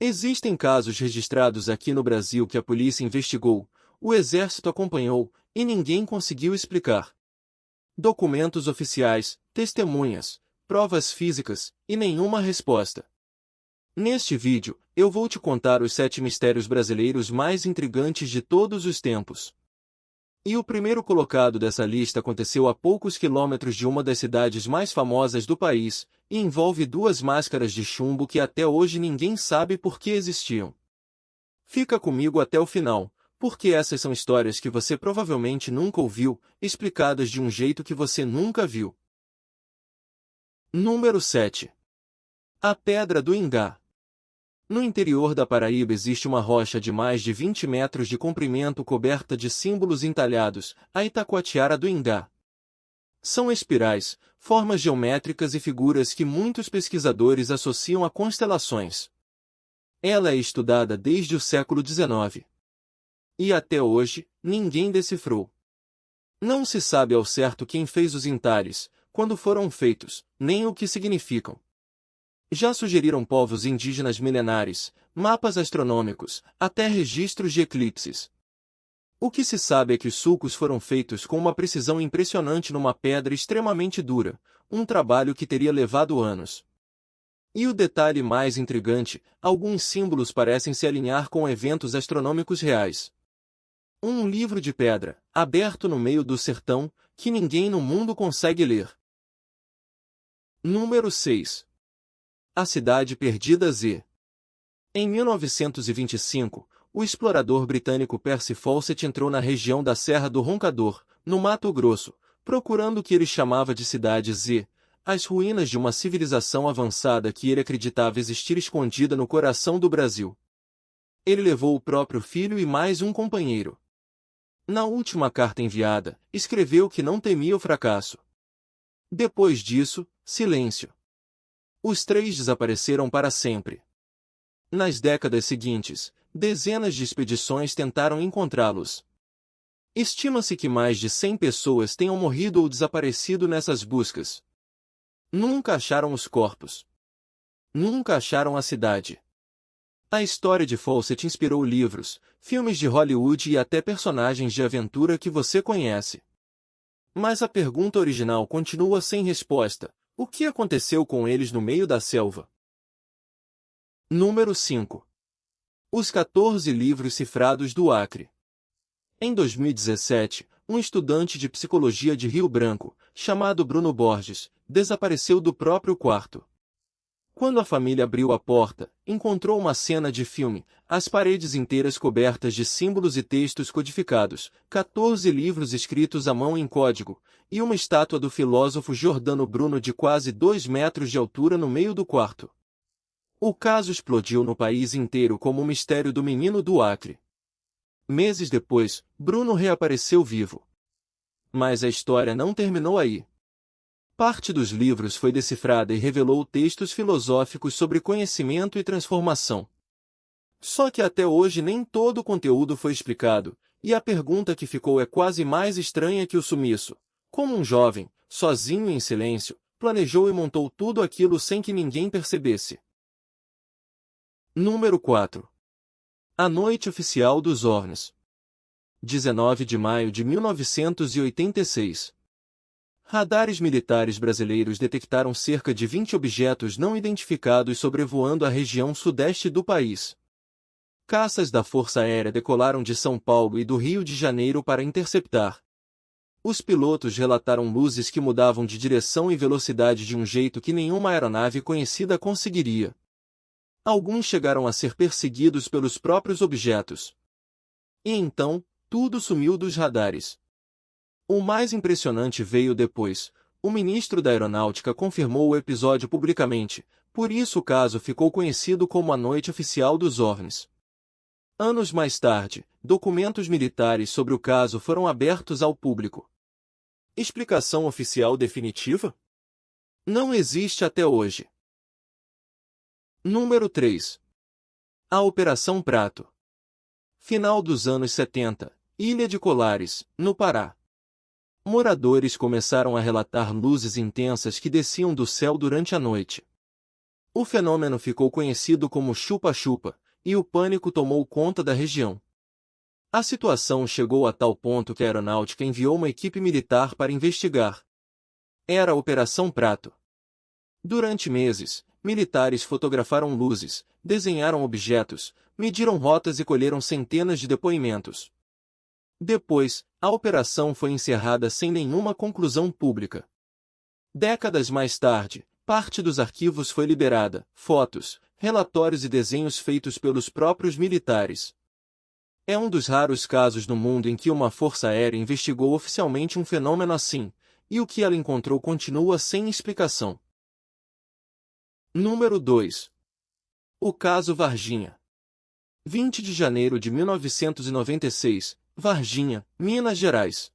Existem casos registrados aqui no Brasil que a polícia investigou, o exército acompanhou, e ninguém conseguiu explicar. Documentos oficiais, testemunhas, provas físicas, e nenhuma resposta. Neste vídeo, eu vou te contar os 7 mistérios brasileiros mais intrigantes de todos os tempos. E o primeiro colocado dessa lista aconteceu a poucos quilômetros de uma das cidades mais famosas do país, e envolve 2 máscaras de chumbo que até hoje ninguém sabe por que existiam. Fica comigo até o final, porque essas são histórias que você provavelmente nunca ouviu, explicadas de um jeito que você nunca viu. Número 7. A Pedra do Ingá. No interior da Paraíba existe uma rocha de mais de 20 metros de comprimento coberta de símbolos entalhados, a Itacoatiara do Ingá. São espirais, formas geométricas e figuras que muitos pesquisadores associam a constelações. Ela é estudada desde o século XIX. E até hoje, ninguém decifrou. Não se sabe ao certo quem fez os entalhes, quando foram feitos, nem o que significam. Já sugeriram povos indígenas milenares, mapas astronômicos, até registros de eclipses. O que se sabe é que os sulcos foram feitos com uma precisão impressionante numa pedra extremamente dura, um trabalho que teria levado anos. E o detalhe mais intrigante, alguns símbolos parecem se alinhar com eventos astronômicos reais. Um livro de pedra, aberto no meio do sertão, que ninguém no mundo consegue ler. Número 6. A Cidade Perdida Z. Em 1925, o explorador britânico Percy Fawcett entrou na região da Serra do Roncador, no Mato Grosso, procurando o que ele chamava de Cidade Z, as ruínas de uma civilização avançada que ele acreditava existir escondida no coração do Brasil. Ele levou o próprio filho e mais um companheiro. Na última carta enviada, escreveu que não temia o fracasso. Depois disso, silêncio. Os 3 desapareceram para sempre. Nas décadas seguintes, dezenas de expedições tentaram encontrá-los. Estima-se que mais de 100 pessoas tenham morrido ou desaparecido nessas buscas. Nunca acharam os corpos. Nunca acharam a cidade. A história de Fawcett inspirou livros, filmes de Hollywood e até personagens de aventura que você conhece. Mas a pergunta original continua sem resposta. O que aconteceu com eles no meio da selva? Número 5. Os 14 livros cifrados do Acre. Em 2017, um estudante de psicologia de Rio Branco, chamado Bruno Borges, desapareceu do próprio quarto. Quando a família abriu a porta, encontrou uma cena de filme, as paredes inteiras cobertas de símbolos e textos codificados, 14 livros escritos à mão em código, e uma estátua do filósofo Giordano Bruno de quase 2 metros de altura no meio do quarto. O caso explodiu no país inteiro como o mistério do menino do Acre. Meses depois, Bruno reapareceu vivo. Mas a história não terminou aí. Parte dos livros foi decifrada e revelou textos filosóficos sobre conhecimento e transformação. Só que até hoje nem todo o conteúdo foi explicado, e a pergunta que ficou é quase mais estranha que o sumiço. Como um jovem, sozinho e em silêncio, planejou e montou tudo aquilo sem que ninguém percebesse. Número 4. A Noite Oficial dos OVNIs. 19 de maio de 1986. Radares militares brasileiros detectaram cerca de 20 objetos não identificados sobrevoando a região sudeste do país. Caças da Força Aérea decolaram de São Paulo e do Rio de Janeiro para interceptar. Os pilotos relataram luzes que mudavam de direção e velocidade de um jeito que nenhuma aeronave conhecida conseguiria. Alguns chegaram a ser perseguidos pelos próprios objetos. E então, tudo sumiu dos radares. O mais impressionante veio depois. O ministro da Aeronáutica confirmou o episódio publicamente, por isso o caso ficou conhecido como a Noite Oficial dos OVNIs. Anos mais tarde, documentos militares sobre o caso foram abertos ao público. Explicação oficial definitiva? Não existe até hoje. Número 3. A Operação Prato. Final dos anos 70, Ilha de Colares, no Pará. Moradores começaram a relatar luzes intensas que desciam do céu durante a noite. O fenômeno ficou conhecido como chupa-chupa, e o pânico tomou conta da região. A situação chegou a tal ponto que a aeronáutica enviou uma equipe militar para investigar. Era a Operação Prato. Durante meses, militares fotografaram luzes, desenharam objetos, mediram rotas e colheram centenas de depoimentos. Depois, a operação foi encerrada sem nenhuma conclusão pública. Décadas mais tarde, parte dos arquivos foi liberada, fotos, relatórios e desenhos feitos pelos próprios militares. É um dos raros casos no mundo em que uma força aérea investigou oficialmente um fenômeno assim, e o que ela encontrou continua sem explicação. Número 2. O caso Varginha. 20 de janeiro de 1996, Varginha, Minas Gerais.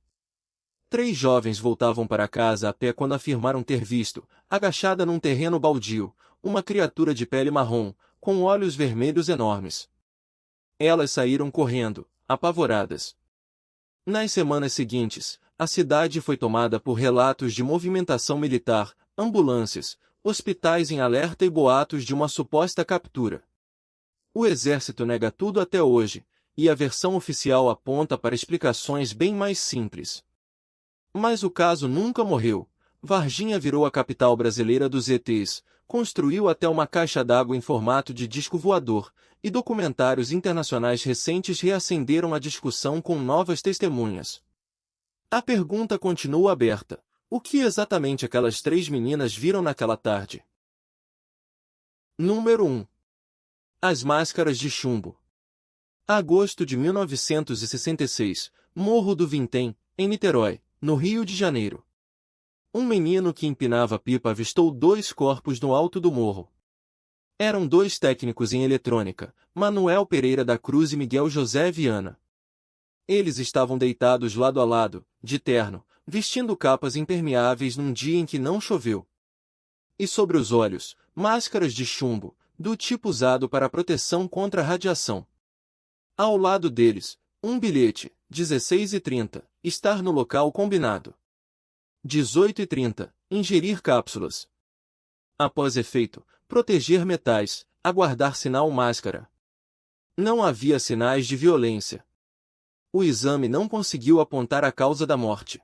3 jovens voltavam para casa a pé quando afirmaram ter visto, agachada num terreno baldio, uma criatura de pele marrom, com olhos vermelhos enormes. Elas saíram correndo, apavoradas. Nas semanas seguintes, a cidade foi tomada por relatos de movimentação militar, ambulâncias, hospitais em alerta e boatos de uma suposta captura. O exército nega tudo até hoje, e a versão oficial aponta para explicações bem mais simples. Mas o caso nunca morreu. Varginha virou a capital brasileira dos ETs, construiu até uma caixa d'água em formato de disco voador, e documentários internacionais recentes reacenderam a discussão com novas testemunhas. A pergunta continua aberta: o que exatamente aquelas 3 meninas viram naquela tarde? Número 1. As máscaras de chumbo. Agosto de 1966, Morro do Vintém, em Niterói, no Rio de Janeiro. Um menino que empinava pipa avistou 2 corpos no alto do morro. Eram 2 técnicos em eletrônica, Manuel Pereira da Cruz e Miguel José Viana. Eles estavam deitados lado a lado, de terno, vestindo capas impermeáveis num dia em que não choveu. E sobre os olhos, máscaras de chumbo, do tipo usado para proteção contra a radiação. Ao lado deles, um bilhete, 16h30, estar no local combinado. 18h30, ingerir cápsulas. Após efeito, proteger metais, aguardar sinal máscara. Não havia sinais de violência. O exame não conseguiu apontar a causa da morte.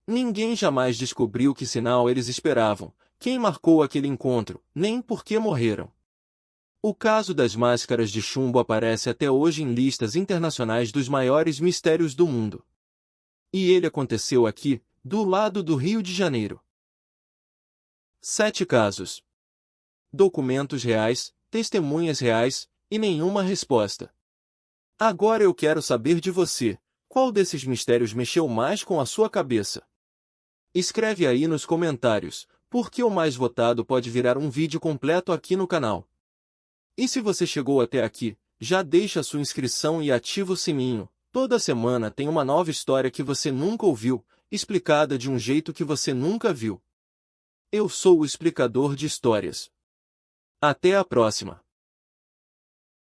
Ninguém jamais descobriu que sinal eles esperavam, quem marcou aquele encontro, nem por que morreram. O caso das máscaras de chumbo aparece até hoje em listas internacionais dos maiores mistérios do mundo. E ele aconteceu aqui, do lado do Rio de Janeiro. 7 casos. Documentos reais, testemunhas reais, e nenhuma resposta. Agora eu quero saber de você, qual desses mistérios mexeu mais com a sua cabeça? Escreve aí nos comentários, porque o mais votado pode virar um vídeo completo aqui no canal. E se você chegou até aqui, já deixa sua inscrição e ativa o sininho. Toda semana tem uma nova história que você nunca ouviu, explicada de um jeito que você nunca viu. Eu sou o explicador de histórias. Até a próxima!